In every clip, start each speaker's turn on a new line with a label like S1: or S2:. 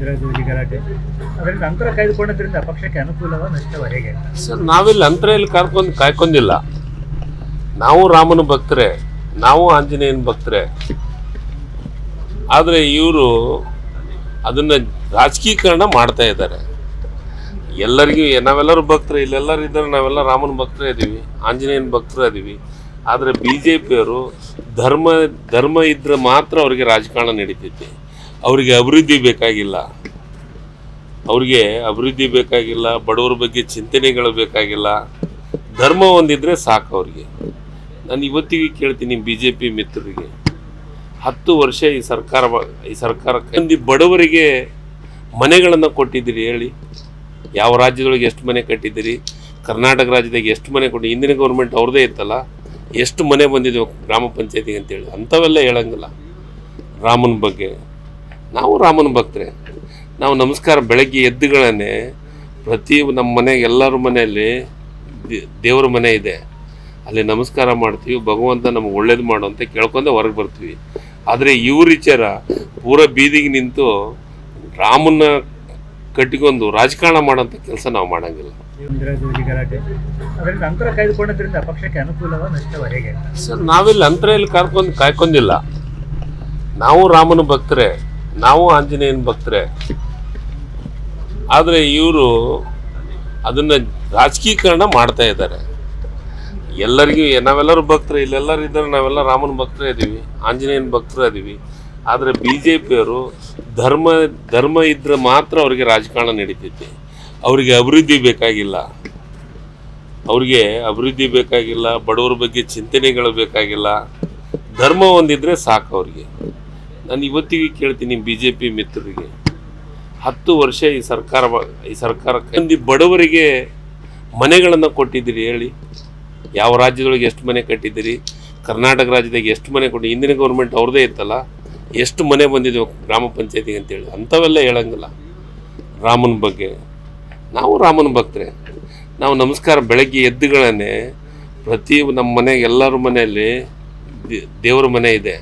S1: ಇಂದಿರಾಜಿ ಗಲಾಟೆ ಅದರಿಂದ ಅಂತರ ಕಾಯ್ದುಕೊಳ್ಳೋದ್ರಿಂದ ಪಕ್ಷಕ್ಕೆ ಅನುಕೂಲವ ನಷ್ಟವ ಹೇಗೆ
S2: ಸರ್? ನಾವಿಲ್ಲಿ ಅಂತರ ಇಲ್ಲಿ ಕಾಯ್ಕೊಂಡಿಲ್ಲ. ನಾವು ರಾಮನ ಭಕ್ತರೇ, ನಾವು ಆಂಜನೇಯನ ಭಕ್ತರೇ. ಆದರೆ ಇವರು ಅದನ್ನು ರಾಜಕೀಕರಣ ಮಾಡ್ತಾ ಇದ್ದಾರೆ. ಎಲ್ಲರಿಗೂ ನಾವೆಲ್ಲರೂ ಭಕ್ತರು, ಇಲ್ಲೆಲ್ಲರೂ ಇದ್ದಾರೆ, ನಾವೆಲ್ಲ ರಾಮನ ಭಕ್ತರೇ ಇದ್ದೀವಿ, ಆಂಜನೇಯನ ಭಕ್ತರೇ ಇದ್ದೀವಿ. ಆದರೆ BJPಯವರು ಧರ್ಮ ಇದ್ರೆ ಮಾತ್ರ ಅವರಿಗೆ ರಾಜಕಾರಣ ನಡೀತೈತಿ. ಅವರಿಗೆ ಅಭಿವೃದ್ಧಿ ಬೇಕಾಗಿಲ್ಲ, ಬಡವರ ಬಗ್ಗೆ ಚಿಂತನೆಗಳು ಬೇಕಾಗಿಲ್ಲ. ಧರ್ಮ ಒಂದಿದ್ರೆ ಸಾಕು ಅವ್ರಿಗೆ. ನಾನು ಇವತ್ತಿಗೆ ಕೇಳ್ತೀನಿ BJP ಮಿತ್ರರಿಗೆ, 10 ವರ್ಷ ಈ ಸರ್ಕಾರ ಬಡವರಿಗೆ ಮನೆಗಳನ್ನು ಕೊಟ್ಟಿದ್ದೀರಿ ಹೇಳಿ? ಯಾವ ರಾಜ್ಯದೊಳಗೆ ಎಷ್ಟು ಮನೆ ಕಟ್ಟಿದ್ದೀರಿ? ಕರ್ನಾಟಕ ರಾಜ್ಯದಾಗ ಎಷ್ಟು ಮನೆ ಕೊಟ್ಟು? ಹಿಂದಿನ ಗೌರ್ಮೆಂಟ್ ಅವ್ರದ್ದೇ ಇತ್ತಲ್ಲ, ಎಷ್ಟು ಮನೆ ಬಂದಿದೆ ಗ್ರಾಮ ಪಂಚಾಯತಿಗೆ ಅಂತೇಳಿ? ಅಂಥವೆಲ್ಲ ಹೇಳಂಗಿಲ್ಲ. ರಾಮನ ಬಗ್ಗೆ ನಾವು ರಾಮನ ಭಕ್ತರೇ. ನಾವು ನಮಸ್ಕಾರ ಬೆಳಗ್ಗೆ ಎದ್ದುಗಳನ್ನೇ ಪ್ರತಿ ನಮ್ಮ ಮನೆಗೆ ಎಲ್ಲರ ಮನೆಯಲ್ಲಿ ದೇವರ ಮನೆ ಇದೆ, ಅಲ್ಲಿ ನಮಸ್ಕಾರ ಮಾಡ್ತೀವಿ. ಭಗವಂತ ನಮಗೆ ಒಳ್ಳೇದು ಮಾಡು ಅಂತ ಕೇಳ್ಕೊಂಡೆ ಹೊರಗೆ ಬರ್ತೀವಿ. ಆದರೆ ಇವ್ರ ವಿಚಾರ ಪೂರ ಬೀದಿಗೆ ನಿಂತು ರಾಮನ ಕಟ್ಟಿಕೊಂಡು ರಾಜಕಾರಣ ಮಾಡೋಂಥ ಕೆಲಸ ನಾವು ಮಾಡಂಗಿಲ್ಲ.
S1: ಇಂದಿರಾಜಿ ಗಲಾಟೆ ಅದರಿಂದ ಅಂತರ ಕಾಯ್ದುಕೊಳ್ಳೋದ್ರಿಂದ ಪಕ್ಷಕ್ಕೆ ಅನುಕೂಲವ ನಷ್ಟವ ಹೇಗೆ
S2: ಸರ್? ನಾವಿಲ್ಲಿ ಅಂತರ ಇಲ್ಲಿ ಕಾಯ್ಕೊಂಡಿಲ್ಲ. ನಾವು ರಾಮನ ಭಕ್ತರೇ, ನಾವು ಆಂಜನೇಯನ ಭಕ್ತರೇ. ಆದರೆ ಇವರು ಅದನ್ನು ರಾಜಕೀಕರಣ ಮಾಡ್ತಾ ಇದ್ದಾರೆ. ಎಲ್ಲರಿಗೂ ನಾವೆಲ್ಲರೂ ಭಕ್ತರು, ಇಲ್ಲೆಲ್ಲರೂ ಇದ್ದಾರೆ, ನಾವೆಲ್ಲ ರಾಮನ ಭಕ್ತರೇ ಇದ್ದೀವಿ, ಆಂಜನೇಯನ ಭಕ್ತರೇ ಇದ್ದೀವಿ. ಆದರೆ BJPಯವರು ಧರ್ಮ ಇದ್ರೆ ಮಾತ್ರ ಅವರಿಗೆ ರಾಜಕಾರಣ ನಡೀತೈತಿ. ಅವರಿಗೆ ಅಭಿವೃದ್ಧಿ ಬೇಕಾಗಿಲ್ಲ, ಬಡವರ ಬಗ್ಗೆ ಚಿಂತನೆಗಳು ಬೇಕಾಗಿಲ್ಲ. ಧರ್ಮ ಒಂದಿದ್ರೆ ಸಾಕು ಅವ್ರಿಗೆ. ನಾನು ಇವತ್ತಿಗೆ ಕೇಳ್ತೀನಿ BJP ಮಿತ್ರರಿಗೆ, 10 ವರ್ಷ ಈ ಸರ್ಕಾರ ಬಡವರಿಗೆ ಮನೆಗಳನ್ನು ಕೊಟ್ಟಿದ್ದೀರಿ ಹೇಳಿ? ಯಾವ ರಾಜ್ಯದೊಳಗೆ ಎಷ್ಟು ಮನೆ ಕಟ್ಟಿದ್ದೀರಿ? ಕರ್ನಾಟಕ ರಾಜ್ಯದಾಗ ಎಷ್ಟು ಮನೆ ಕೊಟ್ಟು? ಹಿಂದಿನ ಗೌರ್ಮೆಂಟ್ ಅವ್ರದ್ದೇ ಇತ್ತಲ್ಲ, ಎಷ್ಟು ಮನೆ ಬಂದಿದೆ ಗ್ರಾಮ ಪಂಚಾಯತಿಗೆ ಅಂತೇಳಿ? ಅಂಥವೆಲ್ಲ ಹೇಳಂಗಿಲ್ಲ. ರಾಮನ ಬಗ್ಗೆ ನಾವು ರಾಮನ ಭಕ್ತರೇ. ನಾವು ನಮಸ್ಕಾರ ಬೆಳಗ್ಗೆ ಎದ್ದುಗಳನ್ನೇ ಪ್ರತಿ ನಮ್ಮ ಮನೆಗೆ ಎಲ್ಲರ ಮನೆಯಲ್ಲಿ ದೇವರ ಮನೆ ಇದೆ,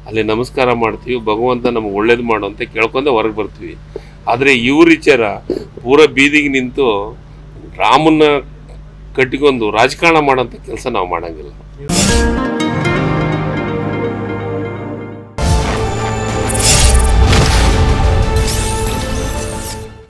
S2: ಅಲ್ಲಿ ನಮಸ್ಕಾರ ಮಾಡ್ತೀವಿ. ಭಗವಂತ ನಮಗೆ ಒಳ್ಳೇದು ಮಾಡು ಅಂತ ಕೇಳ್ಕೊಂಡೆ ಹೊರಗೆ ಬರ್ತೀವಿ. ಆದರೆ ಇವ್ರ ವಿಚಾರ ಪೂರ ಬೀದಿಗೆ ನಿಂತು ರಾಮನ ಕಟ್ಟಿಕೊಂಡು ರಾಜಕಾರಣ ಮಾಡೋಂಥ ಕೆಲಸ ನಾವು ಮಾಡಂಗಿಲ್ಲ.